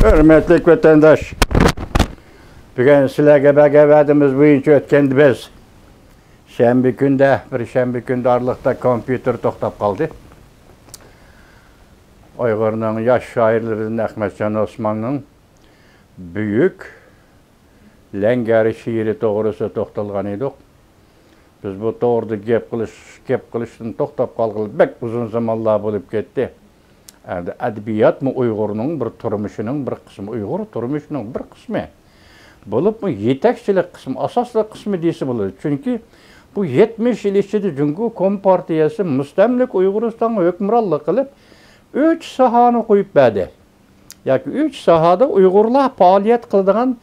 Hürmetlik vatandaş, bugün sizlerge bəgəvədimiz boyunca ötkendi biz. Bir şembi günde Arlıqda kompüter toxtab qaldı. Uyğur'un yaş şairlerinden Ahmetcan Osman'ın büyük Lengeri şiiri doğrusu toxtalğan edik. Biz bu doğruda gep qilishdan toxtab qalğılı bek uzun zamanlar bolup ketdi. Yani edebiyat mı Uyğur'un bir turmuşunun bir kısmı, Uyğur turmuşunun bir kısmı. Bolup mu yetekçilik kısmı, asaslı kısmı deyisi bulur. Çünkü bu 70 yıl içinde Cumhuriyet Kompartiyası müstemlik Uyguristan'a hükümranlık kılıp 3 sahanı koyup verdi. Yani 3 sahada Uygurlar faaliyet kıldığın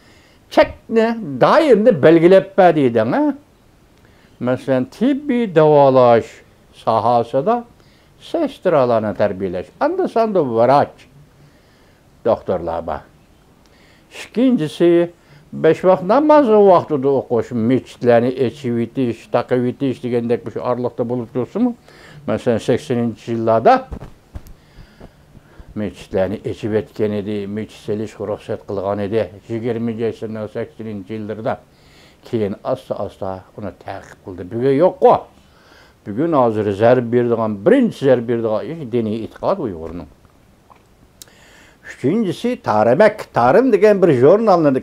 çekne dairinde belgilep verdiydi. Mesela tibbi davalaş sahası da sestralarına terbiyeleş. Anda sandı vraç doktorlar var. İkincisi 5 vakit namazı vakti de okuş, meçitlerini eçivitiş, takivitiş degendek bir şey Arlıqda bulup dursun mu? Mesela 80. yıllarda meçitlerini eçip etken edi, meçitseliş ruhsat kılgan edi. 20. yaşından 80. yıllarda keyin asta onu takip kıldı. Bugün yok o. Bugün hazır zərb berdiğen, birinci zərb berdiğen dini itiqad Uyğur'un. Üçüncüsü Tarimek. Tarim degen bir jurnalını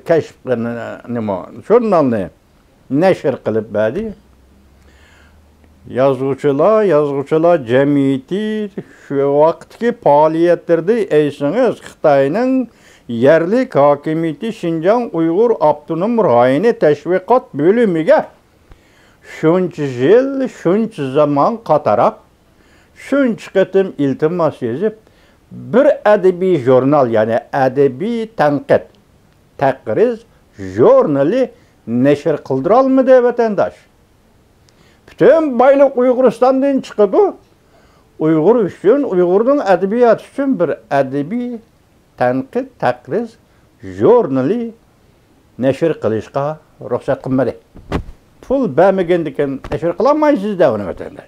jurnalını neşir kılıp verdi. Yazgıçılar cemiyeti şu vaktki faaliyetlerde eysiniz Xitay'nın yerlik hakimiyeti Şinjan Uygur Abdunum Rayini Teşvikat bölümüge şunç yıl, şunç zaman katarap, şunç kıtım iltimas yazıp bir edebi jurnal yani edebi tenkit, takriz jurnali neşir kıldıralmadı vatandaş. Bütün baylık Uyguristan'dan çıkıdı. Uygur üçün, Uygur'un edebiyat üçün bir edebi tenkit, takriz jurnali neşir kılışqa ruhsat kılmadı. Pul bəmigendiken neşir kılamayız de onu vatandaş.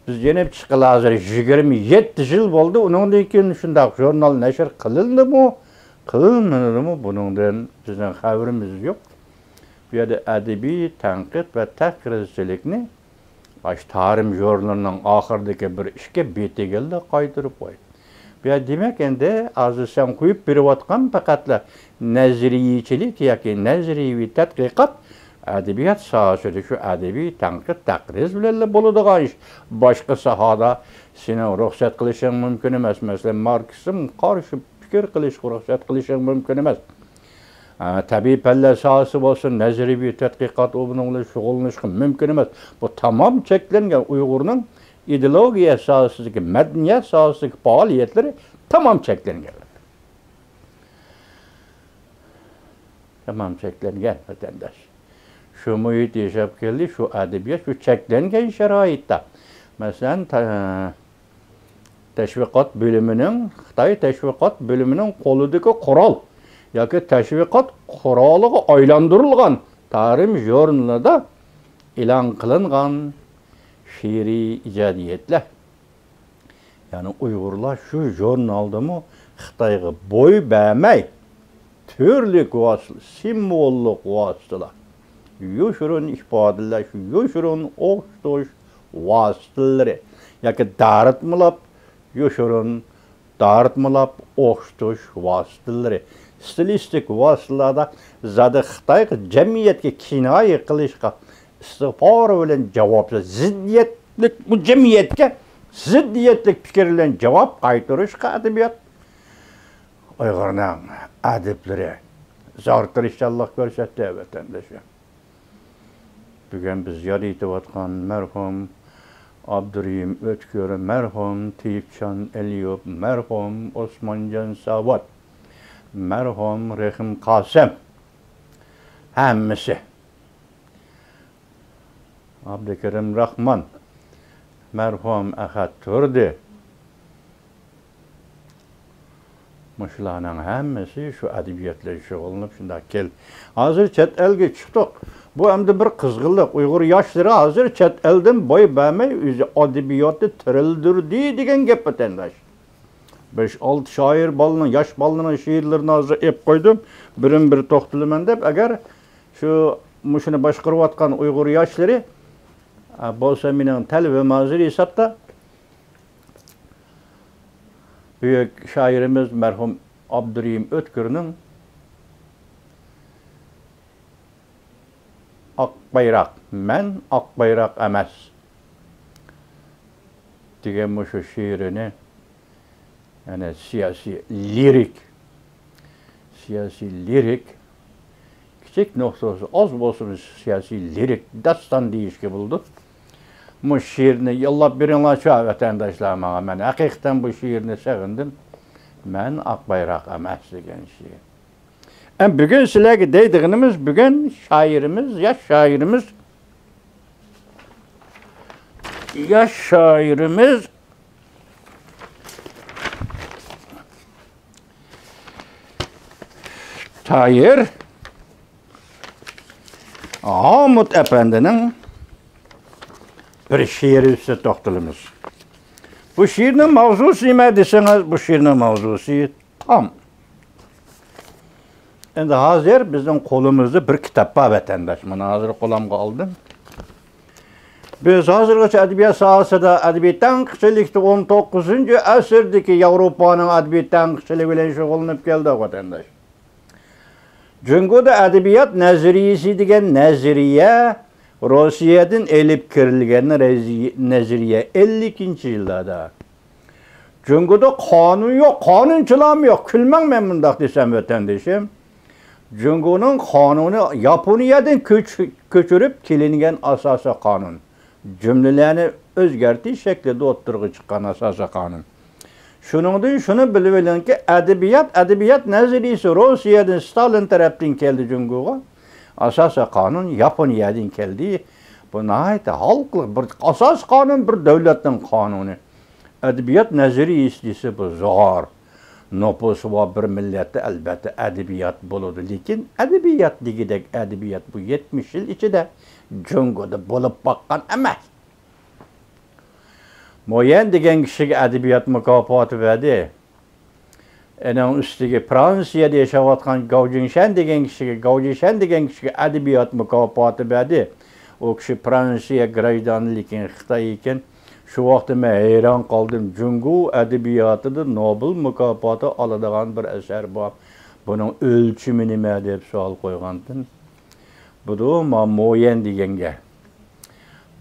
Biz yenip çıkılı hazır 27 yıl oldu. Onun için şundak jurnal neşir kılındı mı, kılınmadı mı bunun bizden haberimiz yok. Bir de edebi tenkit ve takrizcilikni Tarim jurnalının ahırdaki bir işke beti geldi kaydırıp koydu. Bir demek endi azı sen koyup biri vatkan fakatla nezriyiçilik yaki nezriyi tatkikat edebiyat sahasıdır. Şu edebi tenkit takriz bilerle buluduğun iş. Başka sahada seni ruhsat kılışın mümkün emez. Mesela Marksizm karşı fikir kılış ruhsat kılışın mümkün emez. Tabii pelle sahası olsun, nezri bir tetkikat bununla şugulunuşun mümkün emez. Bu tamam çeklengen Uygur'un ideolojiya sahasındaki, medeniyet sahasındaki faaliyetleri tamam çeklengen. Tamam çeklengen vatandaş. Şu muhit yaşap geldi, şu edebiyat, şu çeklengen şeraitte. Mesela teşvikat bölümünün, Xitay teşvikat bölümünün koludaki kural, yaki teşvikat kuralı aylandırılgan Tarim jurnalında ilan kılıngan şiiri icadiyetler. Yani Uygurlar şu jurnalda mı Xitay'a boy bəmey, türlük vasılı, simvolluk vasıtılar. Yuşurun ifadeler, şu yuşurun oxtuş vasıtları. Yaki darıtmılap, yuşurun darıtmılap, oxtuş vasıtları. Stilistik vasıtılarda zadı Xitay cemiyetke kinayı kılışka istiğfarı bilen cevapsız ziddiyetlik bu cemiyetke ziddiyetlik fikirlen cevap kaytırışka edebiyat. Uygur'un edipleri zartır inşallah görsetti vatandaşı. Bugün biz yad etip atkan merhum Abdurrahim Ötkör, merhum Tiyipcan Eliyop, merhum Osmancan Savat, merhum Rehim Kasem, hemmisi. Abdülkerim Rahman, merhum Ahad Turdi. Muşlarının hemmisi şu edebiyatla şug'ullanıp şunda kel. Hazır chet elge çıktık. Bu hem de bir kızgınlık. Uygur yaşları hazır chet elden boy bəmey edebiyatı tirildirdi degen gep vatandaş. 5-6 şair balının, yaş balının şiirlerini hazır ep koydum. Birin bir toxtulumen dep, agar şu muşunu başqarıp atkan Uygur yaşları bolsa menen tel ve mazir hesapta büyük şairimiz merhum Abdurrahim Ötkür'ün Akbayrak, men Akbayrak emas diyen şu şiirini, yani siyasi lirik küçük noktası az bolsun siyasi lirik dastan deyişki buldu. Bu şiirini yıllap birinla çoğu vatandaşlarıma ben hakikaten bu şiirini sevindim. Men Akbayrak emas degan şiir. Bugün sizlerge deydiğimiz bugün şairimiz, yaş şairimiz Tahir Hamut Efendi'nin bir şiiri üstü toxtalımız. Bu şiirin mavzusu ne deseniz, bu şiirin mavzusu tam. Endi hazır bizim kolumuzda bir kitappa vatandaş. Mana hazır qo'limga aldım. Biz hazırgacha adabiyat sohasida adabiyat tanqidchilikda 19-asrdagi Yevropaning adabiyat tanqidchiligi bilan shug'ullanib keldik vatandaş. Jungoda adabiyat nazariyasi degan nazariya Rossiyadan elib kirilgan nazariya 52-yillarda. Jungoda qonun yo'q, qonunchilar yo'q. Kulmang men bundaq desam vatandaşım. Jungoning qonuni Yaponiyadan ko'chirib kelingan asosiy qonun. Cümlelerini o'zgartirish shaklida o'ttirg'i chiqqan asosiy qonun. Shuningdek shuni bilib oling ki adabiyat nazariyasi Rossiyadan Stalin tarafdan keldi Jungoga. Asosiy qonun Yaponiyadan keldi. Bu nihoyatda xalqli bir asos qonun, bir davlatning qonuni. Adabiyat nazariyasi desa bu zo'r. Nopus va bir millatda albatta adabiyat bo'ladi, lekin adabiyat degidek adabiyat bu 70 yil ichida Jungoda bo'lib baqqan emas. Moyen degan kishiga adabiyat mukofoti berdi. Ening ustiga Fransiyada yashayotgan Gaujenshan degan kishiga adabiyat mukofoti berdi. O kishi Fransiya grajdanligi Xitoy ekan. Şu vaqtda men hayron qoldim. Jungo adabiyotida Nobel mukofoti oladigan bir asar bor. Buning o'lchimi nima deb savol qo'ygandim. Bu Moyen deganga.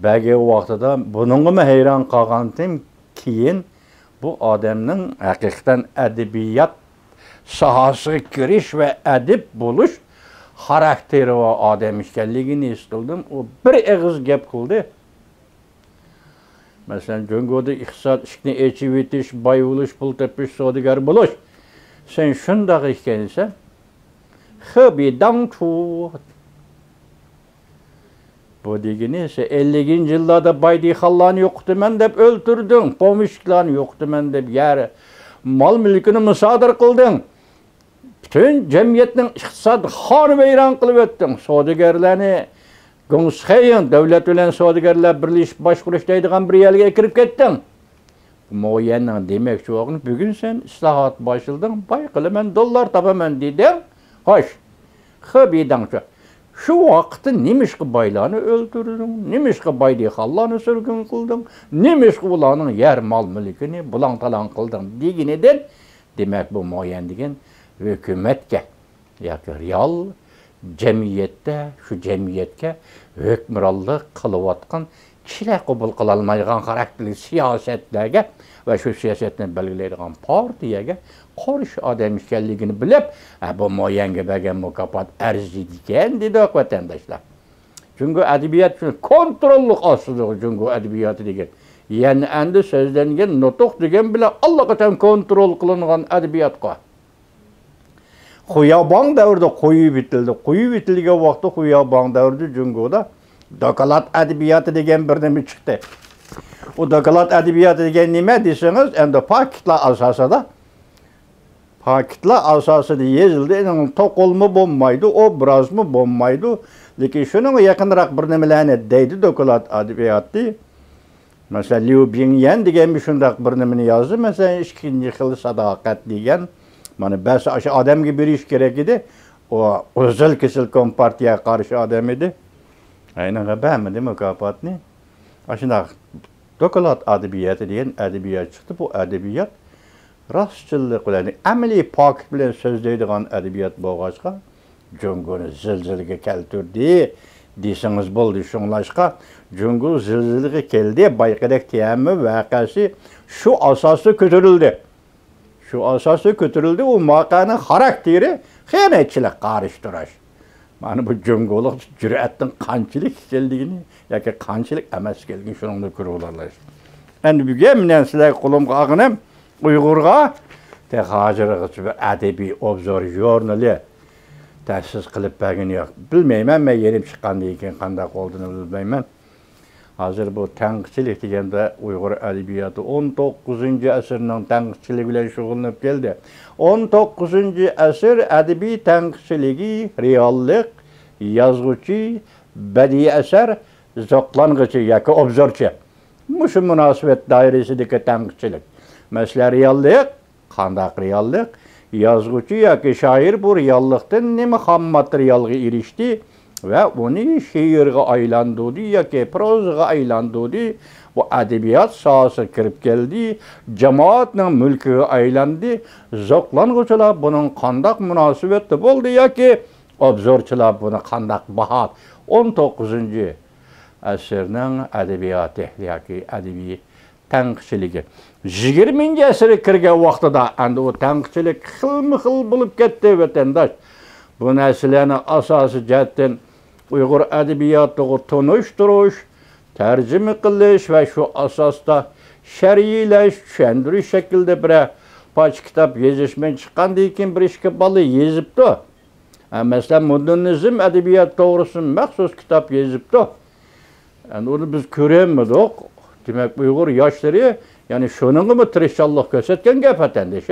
Bagi vaqtida buningga men hayron qolgandim. Keyin bu odamning haqiqatan adabiyot sohasiga kirish va adib bo'lish xarakteri va odam ekanligini his qildim. U bir og'iz gap qildi. Mesela Jungoda iqtisod ishni echib etish, boy bo'lish, pul tepish, savdogar bo'lish. Sen shundoq ekansan, xibidangchu. Bu degani esa 50-yillarda boydixonlarni yo'qtiman deb o'ltirding, pomishlarni yo'qtiman deb yari mol mulkini musodir qilding. Bütün jamiyatning iqtisod xonavayron qilib o'tding. Savdogarlarni Gongshayın devlet bilen savdogarlar birleşip baş kuruşlaydigan bir yerge kirip kettin. Moyenning demek şu oğlum bugün sen islahat başıldın, bay kılımen dollar tapaman dedin. Hoş, xibidang şu vaqtda nemişki baylarını öldürdün, nemişki baydixonlarni sürgün kıldın, nemişki ularning yer mal mülkini bulan talan kıldın degineden demek bu Moyen degen hükümetke, yoki real şu cemiyetke hükmürallık kılıvatkan kişiler kabul kılalmaygan karakterli siyasetlerge ve şu siyasetten belirleydiğin partiyege karşı adam işgalliğini bilip bu Moyen'e begen mukafat erziydiken dedi vatandaşlar. Çünkü edebiyat kontrollük aslıdır çünkü edebiyatı degen. Yani endi sözlenigen notuk degen bile Allah'tan kontrol kılınan edebiyat ko. Xuyabang davrida qo'yib bitildi. Qo'yib bitilgan vaqtda Xuyabang davrida Jungoda dokalat adabiyoti degan bir nima chiqdi. O dokalat adabiyoti degan nima desangiz, endi paketlar asosida yozildi. Endi to'qolma bo'lmaydi, obrazmi bo'lmaydi. Lekin shuning yaqinroq bir nimalarni deydi dokalat adabiyoti. Mesela Liu Bingyan degan bir şundaq bir nimani yazdı. Mesela ikkinchi xil sadoqat degan. Mana bas aşı adamga berish kerak edi. O o'zil kesil kompartiyaga qarshi odam edi. Aynan bermedi mukofotni. Ashundaq Doklad adabiyoti degan adabiyot chiqdi. Bu adabiyot rostchilik bilan, amaliy poklik bilan so'zlaydigan adabiyot bo'lg'achqa, Junguni zilzilaga keltirdi desangiz bo'ldi. Shunglashqa Jungu zilzilaga keldi, Bayqadak tiyami voqeasi shu asosda ko'tarildi. Shu asosda ko'tarildi, u voqeaning xarakteri xiyonatchilik qarshi. Mana bu Jungulik jur'atning qanchalik keldigini yoki qanchalik emas kelgini shuni ko'rib olasiz. Endi bugun men sizlarga qo'limga og'inam Uyg'urga te hozirgacha bir adabiy obzor jurnali ta'sis qilib bergani yo'q. Bilmayman, men yerim chiqqandan keyin qanday qoldini bilmayman. Hozir bu tanqidchilik deganda Uyg'ur adabiyoti 19-asrning tanqidchiligi bilan shug'ullanib keldi. 19-asr adabiy tanqidchiligi reallik, yozuvchi, badiiy asar zoqlang'ichi yoki obzorchi. Mushu munosabat doirasidagi tanqidchilik. Mesela reallik, qandaq reallik, yozuvchi yoki shoir bu reallikdan nima ham materialga erishdi ve onu şiirga aylandırdı yoki prozaga aylandırdı. Bu adabiyot sahasına kirib keldi, jamoatning mulkiga aylandi. Zoqlang'uvchilar bunun qandaq munosabati bo'ldi yoki obzorchilar buni qandaq baho 19-asrning adabiyoti yoki adabiy tanqidchiligi 20-asrga kirgan vaqtida endi o tanqidchilik xilma-xil bo'lib ketdi vatandosh. Bu narsalarning asosi jihatdan Uyghur adabiyotini tunishtirish, tarjima qilish va shu asosda shariylash, tushundirish shaklida bir poch kitob yozishman chiqqandan keyin bir ishga bola yozibdi. Masalan, modernizm adabiyot to'g'risida maxsus kitob yozibdi. Endi uni biz ko'ramidik. Demak, Uyg'ur yoshlari, ya'ni shuningmi tirishchanlik ko'rsatgan gap vatandosh.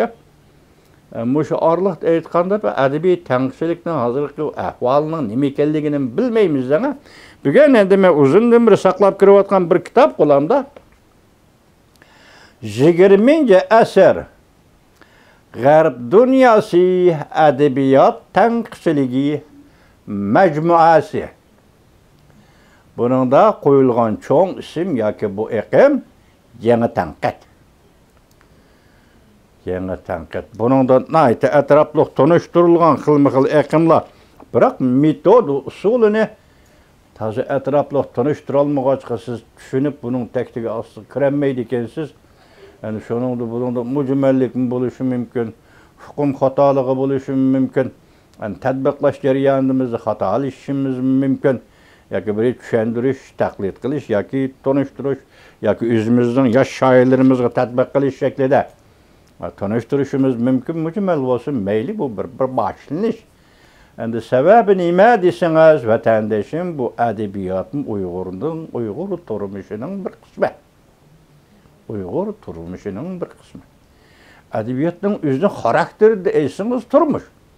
Mushu orliqda aytganda adabiy tanqidchilikning hozirgi ahvolining nima ekanligini bilmaymiz ana. Bugun endi men uzundan bir saqlab kirayotgan bir kitob qo'limda 20-asr G'arb dunyosi adabiyot tanqidchiligi majmuasi. Buningda qo'yilgan cho'ng ism yoki bu iqim yangi tanqid. Yangi tanqid. Buningda nayta atrofli tunishtirilgan xilma-xil iqimlar. Biroq metod usulini toza atrofli tunishtira olmag'achqa siz tushunib buning taktiga asli kirolmaydi ekansiz. Yani shuningda buningda mujmallik bo'lishi mumkin, hukm xatoligi bo'lishi mumkin. Yani tadbiqlash jarayonimizda xatolashishimiz mumkin. Yoki bir tushuntirish, taqlid qilish yoki tunishtirish yoki o'zimizning yosh shoirlarimizga tatbiq qilish shaklida tanıştırışımız mümkün mujmal bo'lsin, mayli bu bir boshlanish. Endi sababi nima deseniz, vatandoshim, bu adabiyotning Uyg'ur turmushining bir qismi. Uyg'ur turmushining bir qismi. Adabiyotning o'zining xarakteri deysiniz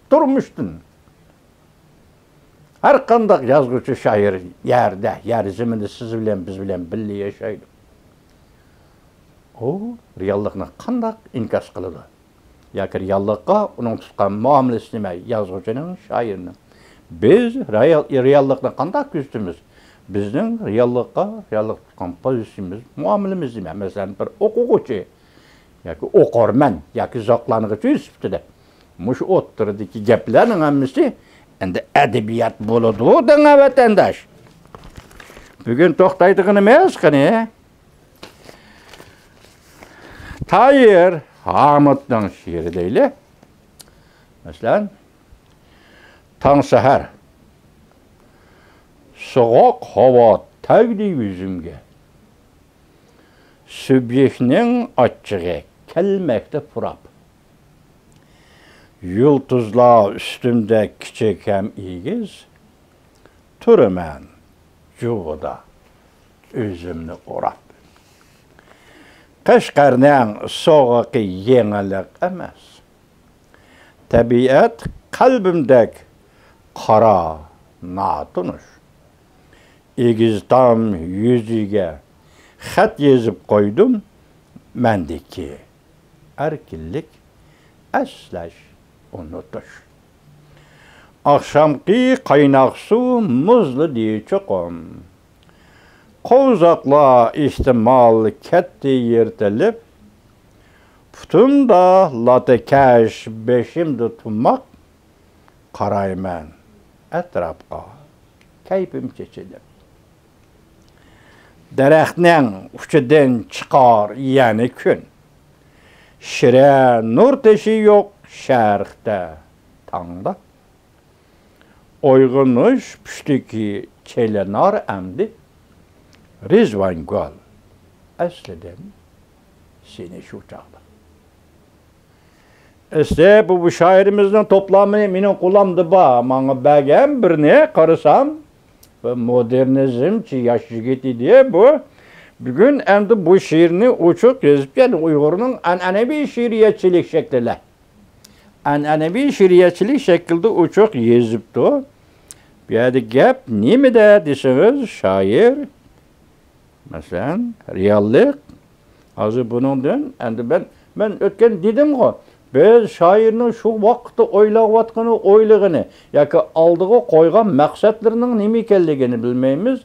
turmushdan. Har qanday yozuvchi shoir yerda, yer zaminda siz bilan biz bilan birga yashaydi. O reallikni qanday inkas qiladi? Yoki reallikqa uning tutgan muomalasi nima? Yozuvchining, shoirning. Biz reallikni qanday ko'rsatamiz? Bizning reallik tutgan pozitsiyamiz, muomalamiz nima? Masalan, bir o'quvchi yoki o'qirman yoki zoqlang'ichi sifatida mush o'tiridagi gaplarning hammasi endi adabiyot bo'ladi degan vatandosh. Bugun to'xtaydig'ini emas qani. Tahir Hamidning she'ri deyli. Masalan, tong sahar so'g'oq havo tagdi yuzimga. Subyekning ochig'i kelmoqda purab. Yulduzlar üstümde kichik ham egiz. Turaman jug'ida o'zimni o'rab. Qashqarning so'g'ig'i yengillik emas. Tabiat qalbimdek qora notunush. Egiz tom yuziga xat yazıp koydum. Mendeki erkillik esleş unutuş. Akşamki kaynak su muzlu diye çokum. Kovzakla ihtimal ketti yırtılıp, putun da latekeş beşim tutmak, karaymen etrafka keyfim çeçilip. Derektnen uçuden çıkar yani gün. Şire nur teşi yok şerhte tağda. Oygunuş püşteki çelenar emdi. Rizvan gol. Esleden seni şu çağda. İşte bu şairimizin toplamı benim kulağımda ba. Bana begem birine karısam ve modernizmçi yaşlı gitti diye bu. Bugün hem bu şiirini uçuk yazıp yani Uygur'un ananevi şiiriyetçilik şekliyle. Ananevi şiiriyetçilik şekilde uçuk yazıptı. Bir adı gap ne mi de deseniz şair mesela reallik azı bunun hem ben ötken dedim o. Biz şairinin şu vakitte oylayatqını oylığını yoki aldığı koygan maqsadlarının nima ekanligini bilmaymiz.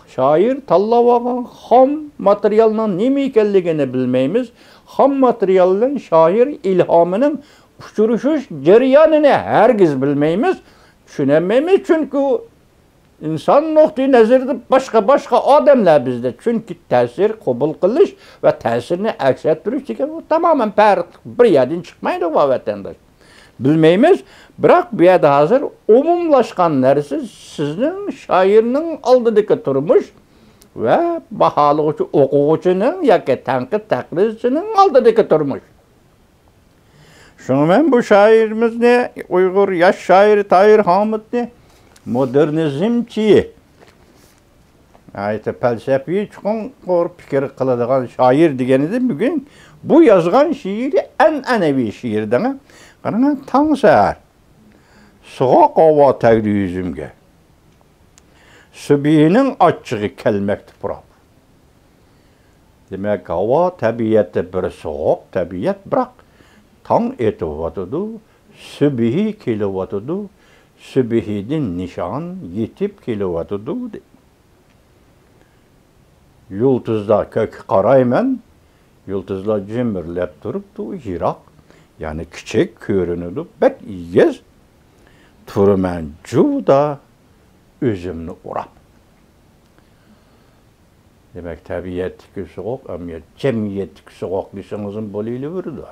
Şair tanlab ham materialning nima ekanligini bilmaymiz. Ham materialdan şair ilhamının uçuruşuş jarayonini hergiz bilmaymiz. Tushunmaymiz çünkü insan nuqtai nazarida başka odamlar bizda. Çünkü ta'sir qabul qilish va ta'sirni aks ettirish degan bu tamamen farq. Bir yerdan chiqmaydi bu vatandaş. Bilmaymiz. Biroq bu yerda hozir umumlashgan narsa sizning shoirning oldidagi turmush va baholovchi o'quvchining yoki tanqid taqlidchining oldidagi turmush. Şunu ben bu şairimizni Uygur yaş şairi Tahir Hamidni modernizmçi felsefi çıkan fikir kıladigan şair degenide bugün bu yazgan şiiri enevi şiirden qarang tang sahar soğuk hava tegdi yüzümge sübihinin açığı kelmekti burap. Demek hava tabiatı bir soğuk tabiat bırak. Tang etivatıdı, sübihi kilovatıdı, sübihidin nişan yetip kilovatıdı. Yıldızda kök karaymen, yıldızlar cimrlep duruptu, yirak, yani küçük görünüdü, bek yez, turumen cuda, üzümlü urap. Demek tabiattaki soğuk, ama cemiyetteki soğuk lisanızın boluyla vurdu.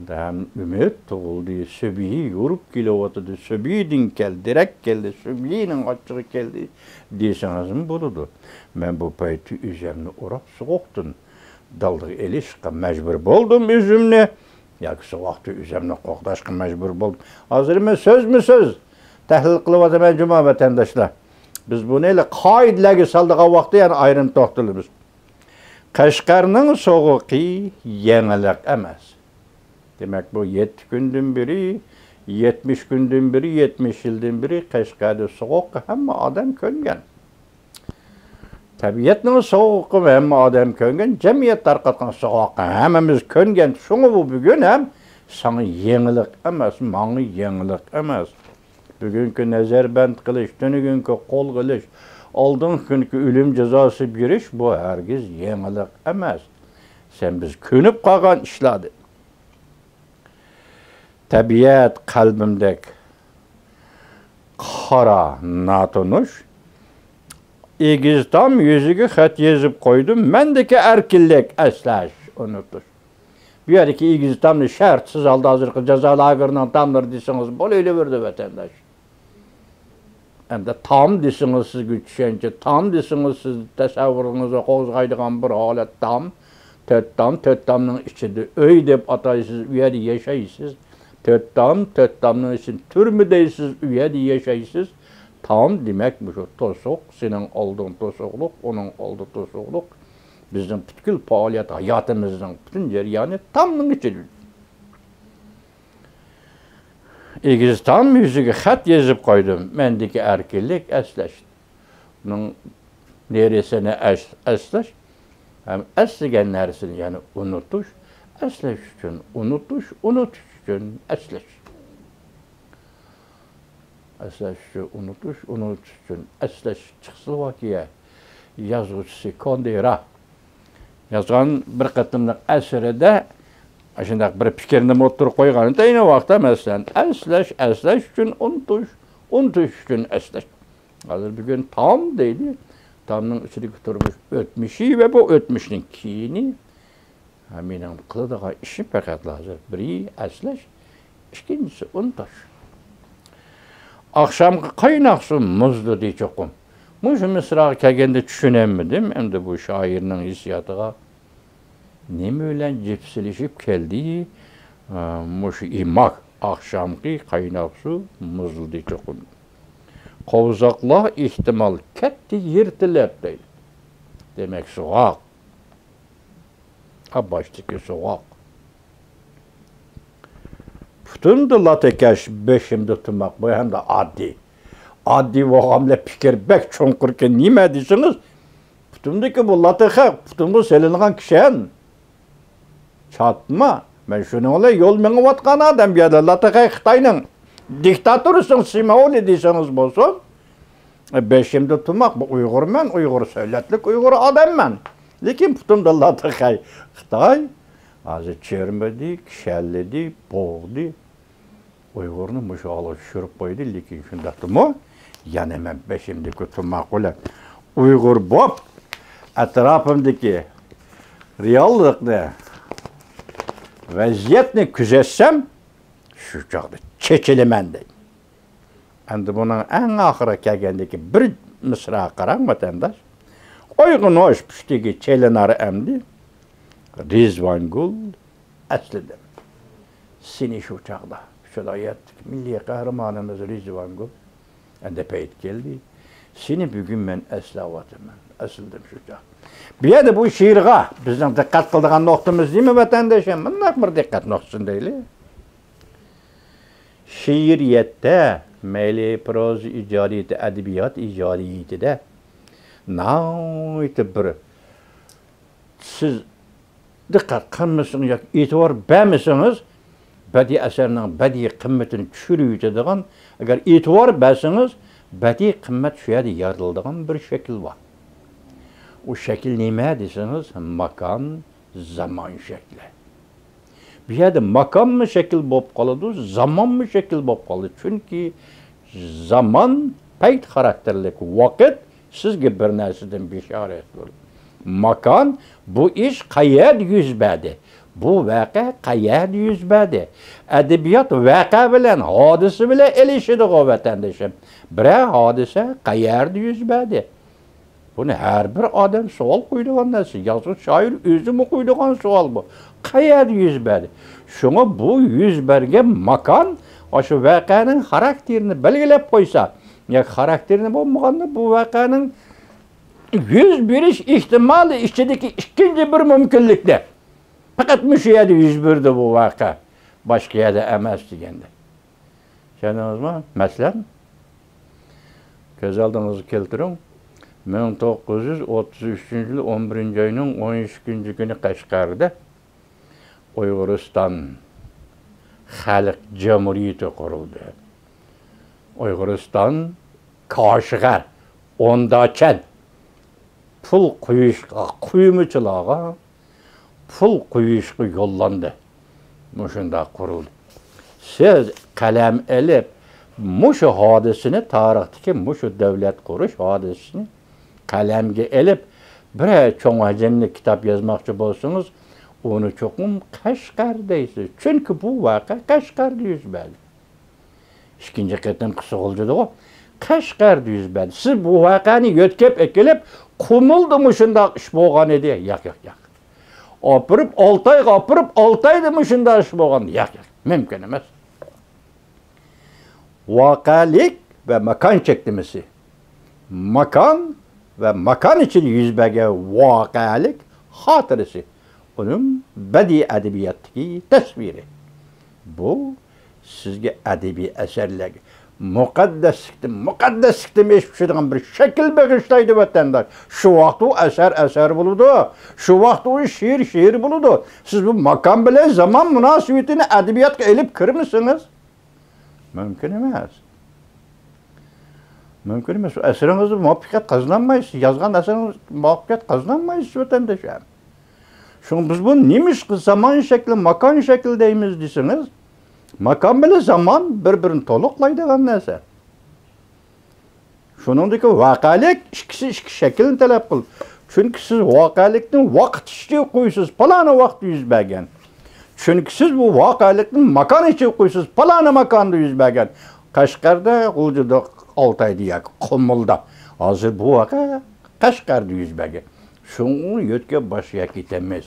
Hem ümit doğuldu, sübihi yorup kilovatıdı, sübihidin direkt geldi, sübihinin açığı geldi deyseniz buludu. Ben bu payti üzümünü urap soğuktun. Daldığı elişka mecbur buldum üzümünü. Yoki soğuktu üzümünü qoqdaşqa mecbur buldum. Hazır ben söz tahlil qılıvatı ben cuma vatandaşlar. Biz bunu ile qaidlarga saldığa vaqtda yani ayrım toxtalımız. Qashqarning soğuqi yenilik emas. Demek bu 7 günden biri, 70 günden biri, 70 yıldan biri Qashqarda soğuk hem adam köngen. Tabiatning soğuqi hem adam köngen, cemiyet tarqatgan soğuqi hemmemiz köngen. Şunu bu bugün hem sana yenilik emas, mani yenilik emas. Bugünkü nazarband qilish, tününkü qol qilish, oldin günkü ölüm cezası berish bu hergiz yenilik emas. Sen biz könüp qalgan işladi. Tabiat kalbimdek qara natunuş, egiztam yüzüge xat yazıp koydum, mendeki erkillik eslaş unutuş. Bu yerdeki egiztamni şartsız aldı hazırkı ceza lagırından tamdır desiniz, bol öyle verdi vatandaş. Hem de tam desiniz siz güçşence, tam desiniz siz tasavvurunuza qo'zg'aydigan bir holat tam, töt tamның içinde öy dep ataysız, u yerda yaşaysız. Töt tamның için türmüdeysiz, u yerda yaşaysız. Tam demek bu şu tosuq, senin olduğun tosuqluq, onun olduğu tosuqluq. Bizim bütün faaliyet hayatımızın bütün jarayoni tamның içinde. Egiztam yüzüge xat yazıp koydum. Mendeki erkillik esleşti. Bunun neresini əsləş, həm əsləgən nərsini, yəni unutuş, əsləş üçün unutuş, unutuş üçün əsləş. Əsləş üçün unutuş, unutuş üçün əsləş. Çexoslovakiya yazğıçısı Kondera yazğan bir qatımlıq əsərində aşındaq bir fikrini oturub qoyğanı da eyni vaxtda məsələn əsləş üçün unutuş, unutuş üçün əsləş. Hazır bugün tam deyildi. Tamның içine götürmüş ötmüşü ve bu ötmüşün kiyini benim kılıdığa işim fakat lazım. Biri əsləş, ikincisi unutuş. Akşamki kaynak su muzlu diye çokum. Muşu mısrağı kegende düşünemedim. Hem de bu şairinin hissiyatığa ne öyle cipsilişip geldi. Muşu imak akşamki kaynak su muzlu diye çokum. Kovzakla ihtimal ketti yırtılep değil. Demek soğuk. Ha baştaki soğuk. Bütün de latekeş beşimde tutmak bu hem de addi. Addi vahamle fikir bek çonkurken nime edirsiniz? Bütün de ki bu lateke, bütün bu selinğen kişen. Çatma. Ben şunu olay yol meni vatkan adam ya da lateke Xitay'nın diktatörüsün Simeoni deyseniz bolsun. Beşimde tutmak bu Uygur men, Uygur söyletlik Uygur adam men. Lekin bütün de lateke Xitay azı çermedi, kişelledi, boğdu. Uygur'unu muşalı şurup koydu, lekin şundaktı mı? Yani ben beşimdeki tutmak öyle. Uygur bob, etrafımdaki reallıklı vaziyetini küzetsem, şu çağda çekilemendeyim. Endi bunun en ahire kelgendeki bir mısra qaran vatandaş, Uygun hoş püşteki çelenarı emdi, Rizvan Gul əslidim. Seni şu çağda, şöyle milli kahramanımız Rizvan Gul, endi peyit geldi. Seni bugün ben əslavatım, əslidim şu çağda. Bir de bu şiirga, bizim dikkat kıldığan noktamız değil mi vatandaşım? Bunlar bir dikkat noktası değil. Şiiriyette, meyli proz icariyeti, edebiyat icariyeti de nayıtı bir siz dikkat kılmışsınız, ya itibar bəmisiniz, bədii əsərinin bədii qimmetini çürüyütediğin, eğer itibar bəsiniz, bədii qimmet şüyədi yardıldığın bir şekil var. O şekil neyme desiniz? Makan, zaman şekli. Bir yerde makan mı şekil bop kalıdı, zaman mı şekil bop kalıdı? Çünkü zaman pek karakterlik vakit sizge bir nesiden bir işaret olur. Makan bu iş kayad yüzbedi. Bu vaka kayad yüzbedi. Edebiyat vaka bilen, hadisi bile elişidi o vatandaşım. Bir hadise kayad yüzbedi. Bunu her bir adam sual koyduğun nesi? Yazgı şair özü mü koyduğun sual bu? Kayad yüzbedi. Şuna bu yüzberge makan, şu vakanın karakterini belgelep koysa, ya karakterini bulmağında bu vakanın 101 ihtimali içindeki ikinci bir mümkünlükte. Fakat müşahede 101'di bu vaka. Başka yerde emez degende. Kendiniz mi? Mesela göz aldığınızı keltirin. 1933 yılı 11. ayının 13. günü Kaşgar'da Uyguristan Halk Cumhuriyeti kuruldu. Uyguristan Kaşgar ondaçen pul kuyuşqa, kuyumçılığa pul kuyuşqa yollandı. Muşunda kuruldu. Siz kalem elip muşu hadisini tarihteki muşu devlet kuruş hadisini kalemge elip bir çoğun hacimli kitap yazmakçı bolsunuz, onu çoğun Kaşgar deysiz. Çünkü bu vaka Kaşgar'da yüzbedi. İkinci ketim kısa oldu o. Kaşgar'da yüzbedi. Siz bu vakanı yötkep ekilip kumuldu muşunda iş boğan edi. Yak. Apırıp 6 ay kapırıp 6 ayda muşunda iş boğan. Yak. Mümkün emez. Vakalik ve makan çektimisi. Makan ve makan için yüzbege vakalik hatırısı. Onun bedi edebiyattaki tasviri. Bu sizge edebi eserler muqaddaslikdan eşpişidigan bir şekil bağışlaydı vatandaş. Şu vaqt o eser buludu. Şu vaqt o şiir buludu. Siz bu makam bilen zaman münasebetini edebiyatga elip kirmisiniz? Mümkün emas. Mümkün emas. Eserinizi muvaffaqiyat kazanmaysiz. Yazgan eseriniz muvaffaqiyat kazanmaysiz vatandaşım. Şunu biz bu neymiş zaman şekli, makan şekli deyimiz desiniz. Makam bilen zaman birbirini toluqlaydigan narsa. Şuningdeki vaqalik ikki shaklni talab qil. Chunki siz voqalikni vaqt ichiga qo'ysiz, palana vaqt yuz bergan. Chunki siz bu voqalikni makon ichiga qo'ysiz, palana makonda yuz bergan. Qashqarda, G'uljida, Oltayda yoki Qumulda. Hozir bu voqea Qashqarda yuz bergan. Şunu yötke başıya gitmez.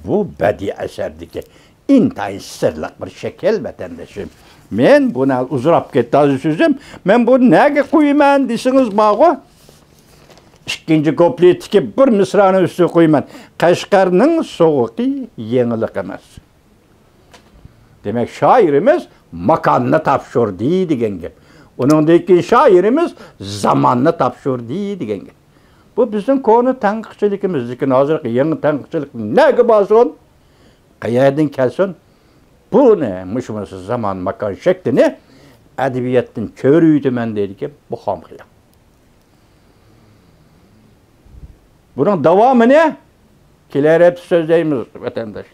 Bu bedi eserdeki intayin sırlıq bir şekil vatandaşım. Men buna uzurap ketdi azı sözüm. Men bunu nege koyman desiniz bağı? İkinci kupletiki bir misranı üstü koyman. Qashqarning soğuqi yenilik emas. Demek şairimiz makanını tapşırdı degan gap. Onundaki şairimiz zamanını tapşırdı degan gap. Bu bizim konu tanqıqçilikimiz. Lekin hozirgi yangi tanqıqçilik nega bo'lsin? Qayerdan kelsin? Bu ne? Muşumuz zaman makan şeklini edebiyattan körüydümen deydigan bu hamqiya. Bunun devamı ne? Keler hep söyleyimiz vatandaş.